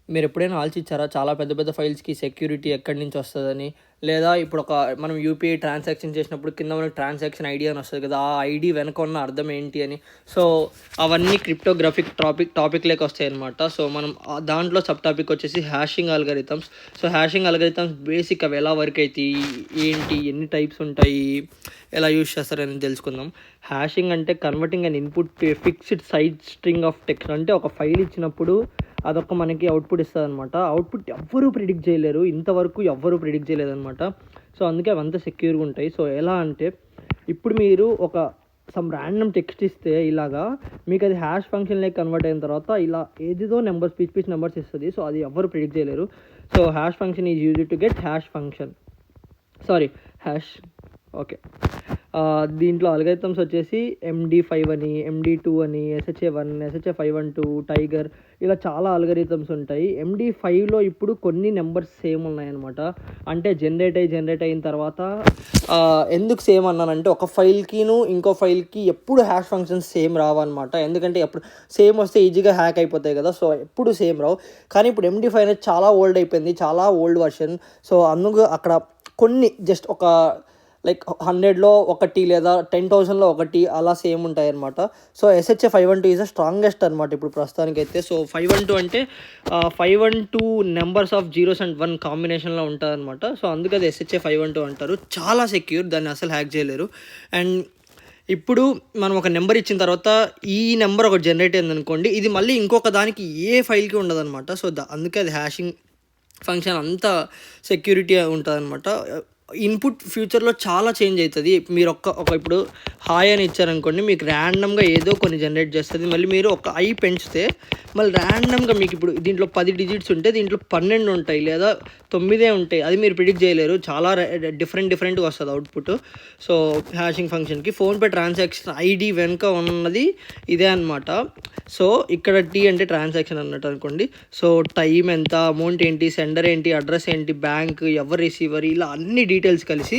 మీరెప్పుడైనా ఆలోచించారా? చాలా పెద్ద పెద్ద ఫైల్స్‌కి సెక్యూరిటీ ఎక్కడి నుంచి వస్తదని? లేదా ఇప్పుడు మనం యూపీఐ ట్రాన్సాక్షన్ చేసినప్పుడు కింద మనకు ట్రాన్సాక్షన్ ఐడీ అని వస్తది కదా! ఆ ఐడీ వెనక ఉన్న అర్థం ఏంటి అని. సో, అవన్నీ క్రిప్టోగ్రాఫిక్ టాపిక్‌లోకి వస్తాయన్నమాట. సో, మనం దాంట్లో సబ్ టాపిక్ వచ్చేసి hashing algorithms. So, hashing algorithms basic అవి ఎలా వర్క్ అయితాయి? ఏంటి? ఎన్ని టైప్స్ ఉంటాయి? ఎలా యూజ్ చేస్తారని తెలుసుకుందాం. హ్యాషింగ్ అంటే converting an input to a fixed size string of text. అంటే ఒక ఫైల్ ఇచ్చినప్పుడు అదొక మనకి అవుట్‌పుట్ ఇస్తదనమాట. అవుట్‌పుట్ ఎవ్వరూ ప్రిడిక్ట్ చేయలేరు. ఇంతవరకు ఎవ్వరూ ప్రిడిక్ట్ చేయలేదనమాట. సో, అందుకే అవంతా సెక్యూర్‌గా ఉంటాయి. సో, ఎలా అంటే ఇప్పుడు మీరు సమ్ ర్యాండమ్ టెక్స్ట్ ఇస్తే ఇలాగా మీకది హ్యాష్ ఫంక్షన్‌లోకి కన్వర్ట్ అయిన తర్వాత ఇలా ఏదేదో నంబర్స్ పిచ్చి నంబర్స్ ఇస్తది. సో, అది ఎవ్వరు ప్రిడిక్ట్ చేయలేరు. So, hash function is used to get hash function. Sorry hash okay. దీంట్లో అల్గారిథమ్స్ వచ్చేసి MD5 అని, MD2 అని, SHA-1, SHA-512, టైగర్ ఇలా చాలా అల్గారిథమ్స్ ఉంటాయి. MD5లో ఇప్పుడు కొన్ని నంబర్స్ సేమ్ ఉన్నాయన్నమాట. అంటే జనరేట్ అయిన తర్వాత ఎందుకు సేమ్ అన్నానంటే ఒక ఫైల్‌కిను ఇంకో ఫైల్‌కి ఎప్పుడు హ్యాష్ ఫంక్షన్స్ సేమ్ రావన్నమాట. ఎందుకంటే ఎప్పుడు సేమ్ వస్తే ఈజీగా హ్యాక్ అయిపోతాయి కదా! సో, ఎప్పుడు సేమ్ రావు. కానీ ఇప్పుడు MD5 అనేది చాలా ఓల్డ్ అయిపోయింది. చాలా ఓల్డ్ వర్షన్. సో, అందుకు అక్కడ కొన్ని జస్ట్ ఒక లైక్ 100లో ఒకటి లేదా 10,000లో ఒకటి అలా సేమ్ ఉంటాయన్నమాట. So, SHA-512 is the strongest అనమాట ఇప్పుడు ప్రస్తుతానికైతే. సో, 512 అంటే 512 నంబర్స్ ఆఫ్ జీరోస్ అండ్ 1 కాంబినేషన్‌లో ఉంటదనమాట. సో, అందుకే అది SHA-512 అంటారు. చాలా సెక్యూర్, దాన్ని అసలు హ్యాక్ చేయలేరు. అండ్ ఇప్పుడు మనం ఒక నెంబర్ ఇచ్చిన తర్వాత ఈ నెంబర్ ఒకటి జనరేట్ అయిందనుకోండి, ఇది మళ్ళీ ఇంకొక దానికి ఏ ఫైల్‌కి ఉండదనమాట. సో, అందుకే అది హ్యాషింగ్ ఫంక్షన్ అంతా సెక్యూరిటీ ఉంటదనమాట. ఇన్పుట్ ఫ్యూచర్‌లో చాలా చేంజ్ అయితది. మీరు ఇప్పుడు హాయ్ అని ఇచ్చారనుకోండి, మీకు ర్యాండమ్‌గా ఏదో కొన్ని జనరేట్ చేస్తది. మళ్ళీ మీరు ఒక ఐ పెంచితే మళ్ళీ ర్యాండమ్‌గా మీకు ఇప్పుడు దీంట్లో 10 డిజిట్స్ ఉంటే దీంట్లో 12 ఉంటాయి లేదా 9 ఉంటాయి. అది మీరు ప్రిడిక్ట్ చేయలేరు. చాలా డిఫరెంట్‌గా వస్తది అవుట్‌పుట్. సో, హ్యాషింగ్ ఫంక్షన్‌కి ఫోన్‌పే ట్రాన్సాక్షన్ ఐడీ వెనుక ఉన్నది ఇదే అనమాట. సో, ఇక్కడ T అంటే ట్రాన్సాక్షన్ అన్నట్టు అనుకోండి. సో, టైం ఎంత, అమౌంట్ ఏంటి, సెండర్ ఏంటి, అడ్రస్ ఏంటి, బ్యాంక్, ఎవరు రిసీవర్ ఇలా అన్ని డీటెయిల్స్ కలిసి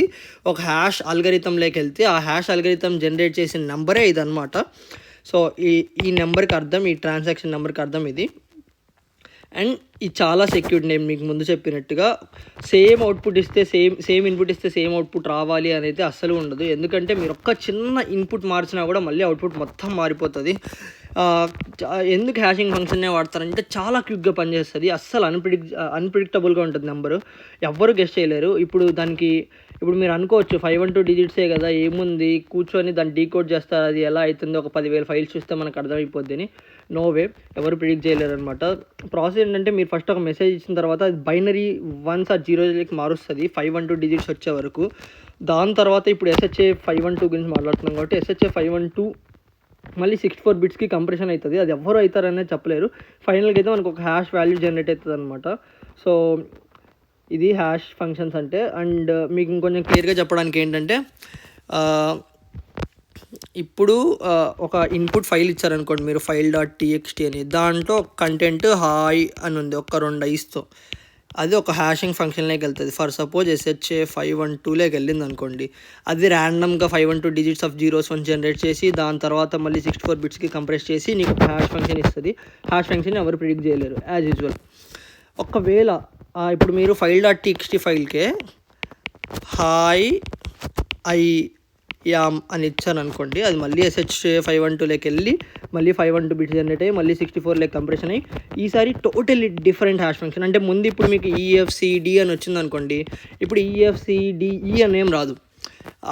ఒక హ్యాష్ అల్గారిథంలోకి వెళ్తే ఆ హ్యాష్ అల్గారిథం జనరేట్ చేసిన నెంబరే ఇదనమాట. సో, ఈ నెంబర్కి అర్థం, ఈ ట్రాన్సాక్షన్ నెంబర్కి అర్థం ఇది. అండ్ ఇది చాలా సెక్యూర్డ్. నేను మీకు ముందు చెప్పినట్టుగా సేమ్ అవుట్‌పుట్ ఇస్తే సేమ్ ఇన్పుట్ ఇస్తే సేమ్ అవుట్‌పుట్ రావాలి అనేది అస్సలు ఉండదు. ఎందుకంటే మీరు ఒక్క చిన్న ఇన్పుట్ మార్చినా కూడా మళ్ళీ అవుట్‌పుట్ మొత్తం మారిపోతుంది. ఎందుకు హ్యాషింగ్ ఫంక్షన్నే వాడతారంటే చాలా క్విక్‌గా పనిచేస్తుంది. అస్సలు అన్‌ప్రిడిక్టబుల్‌గా ఉంటుంది నెంబరు. ఎవ్వరు గెస్ చేయలేరు. ఇప్పుడు మీరు అనుకోవచ్చు 512 డిజిట్సే కదా, ఏముంది కూర్చొని దాన్ని డీకోడ్ చేస్తారు, అది ఎలా అవుతుందో ఒక 10,000 ఫైల్స్ చూస్తే మనకు అర్థమైపోద్దని. నో వే, ఎవరు ప్రిడిక్ట్ చేయలేరనమాట. ప్రాసెస్ ఏంటంటే మీరు ఫస్ట్ ఒక మెసేజ్ ఇచ్చిన తర్వాత అది బైనరీ వన్స్ ఆ జీరోలకి మారుస్తుంది 512 డిజిట్స్ వచ్చే వరకు. దాని తర్వాత ఇప్పుడు SHA-512 గురించి మాట్లాడుతున్నాం కాబట్టి SHA-512 మళ్ళీ 64 బిట్స్‌కి కంప్రెషన్ అవుతుంది. అది ఎవ్వరు అవుతారనేది చెప్పలేరు. ఫైనల్‌గా అయితే మనకు ఒక హ్యాష్ వాల్యూ జనరేట్ అవుతుంది అనమాట. సో, ఇది హ్యాష్ ఫంక్షన్స్ అంటే. అండ్ మీకు ఇంకొంచెం క్లియర్గా చెప్పడానికి ఏంటంటే ఇప్పుడు ఒక ఇన్పుట్ ఫైల్ ఇచ్చారనుకోండి మీరు, file.txt అని. దాంట్లో కంటెంట్ హాయ్ అని ఉంది ఒక 2 ఐస్‌తో. అది ఒక హ్యాషింగ్ ఫంక్షన్‌లోకి వెళ్తుంది. ఫర్ సపోజ్ SHA-512లోకి వెళ్ళింది అనుకోండి, అది ర్యాండమ్‌గా 512 డిజిట్స్ ఆఫ్ జీరోస్ 1 జనరేట్ చేసి దాని తర్వాత మళ్ళీ 64 బిట్స్‌కి కంప్రెస్ చేసి నీకు ఒక హ్యాష్ ఫంక్షన్ ఇస్తుంది. హ్యాష్ ఫంక్షన్ ఎవరు ప్రిడిక్ట్ చేయలేరు యాజ్ యూజువల్. ఒకవేళ ఇప్పుడు మీరు file.txt ఫైల్‌కే హాయ్ ఐ యామ్ అని ఇచ్చారనుకోండి, అది మళ్ళీ SHA-512లోకి వెళ్ళి మళ్ళీ 512 బిట్స్ జనరేట్ అయ్యి మళ్ళీ 64 కంప్రెషన్ అయ్యి ఈసారి టోటల్లీ డిఫరెంట్ హ్యాష్ ఫంక్షన్. అంటే ముందు ఇప్పుడు మీకు EFCD అని వచ్చిందనుకోండి, ఇప్పుడు EFCDE అని ఏం రాదు.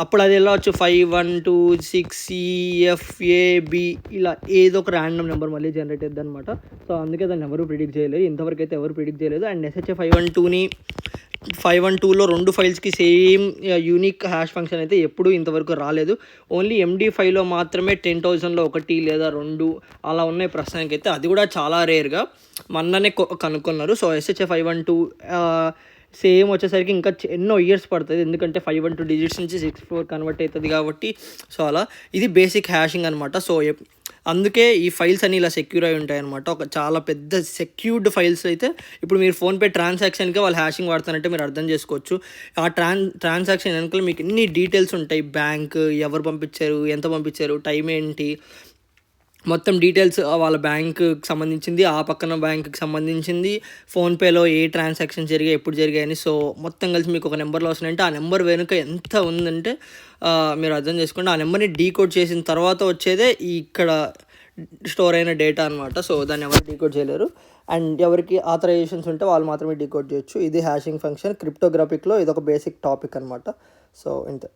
అప్పుడు అది ఎలా వచ్చు 5126EFAB ఇలా ఏదో ఒక ర్యాండమ్ నెంబర్ మళ్ళీ జనరేట్ అవుతుంది అనమాట. సో, అందుకే దాన్ని ఎవరు ప్రిడిక్ట్ చేయలేదు. ఇంతవరకు అయితే ఎవరు ప్రిడిక్ట్ చేయలేదు. అండ్ SHA-512లో 2 ఫైల్స్‌కి సేమ్ యూనిక్ హ్యాష్ ఫంక్షన్ అయితే ఎప్పుడూ ఇంతవరకు రాలేదు. ఓన్లీ MD5లో మాత్రమే 10,000లో 1 లేదా 2 అలా ఉన్నాయి ప్రస్తుతానికైతే. అది కూడా చాలా రేర్‌గా మొన్ననే కనుక్కున్నారు. సో, SHA-512 సేమ్ వచ్చేసరికి ఇంకా ఎన్నో ఇయర్స్ పడుతుంది. ఎందుకంటే 512 డిజిట్స్ నుంచి 64 కన్వర్ట్ అవుతుంది కాబట్టి. సో, అలా ఇది బేసిక్ హ్యాషింగ్ అనమాట. సో, అందుకే ఈ ఫైల్స్ అన్నీ ఇలా సెక్యూర్ అయి ఉంటాయన్నమాట. ఒక చాలా పెద్ద సెక్యూర్డ్ ఫైల్స్ అయితే ఇప్పుడు మీరు ఫోన్పే ట్రాన్సాక్షన్కే వాళ్ళు హ్యాషింగ్ వాడుతారంటే మీరు అర్థం చేసుకోవచ్చు. ఆ ట్రాన్సాక్షన్ వెనకాల మీకు ఎన్ని డీటెయిల్స్ ఉంటాయి. బ్యాంక్, ఎవరు పంపించారు, ఎంత పంపించారు, టైం ఏంటి, మొత్తం డీటెయిల్స్ వాళ్ళ బ్యాంకుకి సంబంధించింది, ఆ పక్కన బ్యాంకుకి సంబంధించింది, ఫోన్‌పేలో ఏ ట్రాన్సాక్షన్ జరిగాయి, ఎప్పుడు జరిగాయని. సో, మొత్తం కలిసి మీకు ఒక నెంబర్‌లో వస్తున్నాయంటే, ఆ నెంబర్ వెనుక ఎంత ఉందంటే మీరు అర్థం చేసుకోండి. ఆ నెంబర్‌ని డీకోడ్ చేసిన తర్వాత వచ్చేదే ఈ ఇక్కడ స్టోర్ అయిన డేటా అనమాట. సో, దాన్ని ఎవరు డీకోడ్ చేయలేరు. అండ్ ఎవరికి ఆథరైజేషన్స్ ఉంటే వాళ్ళు మాత్రమే డీకోడ్ చేయొచ్చు. ఇది హ్యాషింగ్ ఫంక్షన్. క్రిప్టోగ్రాఫిక్‌లో ఇదొక బేసిక్ టాపిక్ అనమాట. సో, ఇంతే.